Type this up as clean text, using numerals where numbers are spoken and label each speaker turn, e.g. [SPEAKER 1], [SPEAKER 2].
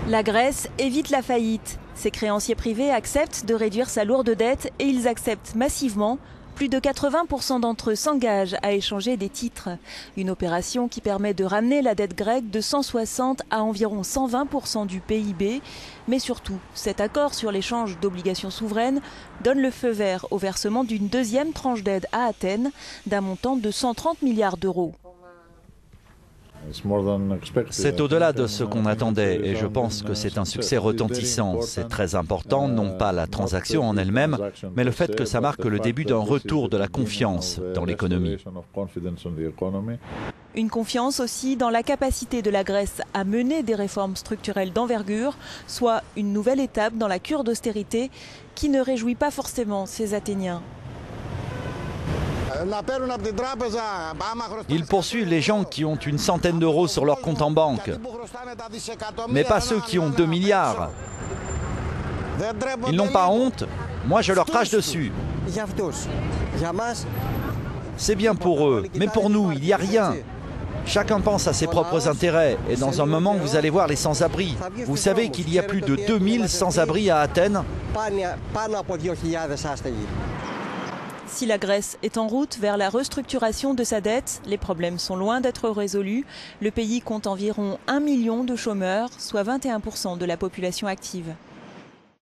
[SPEAKER 1] La Grèce évite la faillite. Ses créanciers privés acceptent de réduire sa lourde dette et ils acceptent massivement. Plus de 80% d'entre eux s'engagent à échanger des titres. Une opération qui permet de ramener la dette grecque de 160 à environ 120% du PIB. Mais surtout, cet accord sur l'échange d'obligations souveraines donne le feu vert au versement d'une deuxième tranche d'aide à Athènes d'un montant de 130 milliards d'euros.
[SPEAKER 2] C'est au-delà de ce qu'on attendait et je pense que c'est un succès retentissant. C'est très important, non pas la transaction en elle-même, mais le fait que ça marque le début d'un retour de la confiance dans l'économie.
[SPEAKER 1] Une confiance aussi dans la capacité de la Grèce à mener des réformes structurelles d'envergure, soit une nouvelle étape dans la cure d'austérité qui ne réjouit pas forcément ces Athéniens.
[SPEAKER 2] Ils poursuivent les gens qui ont une centaine d'euros sur leur compte en banque, mais pas ceux qui ont 2 milliards. Ils n'ont pas honte, moi je leur crache dessus. C'est bien pour eux, mais pour nous, il n'y a rien. Chacun pense à ses propres intérêts et dans un moment, vous allez voir les sans-abri. Vous savez qu'il y a plus de 2000 sans-abri à Athènes.
[SPEAKER 1] Si la Grèce est en route vers la restructuration de sa dette, les problèmes sont loin d'être résolus. Le pays compte environ 1 million de chômeurs, soit 21% de la population active.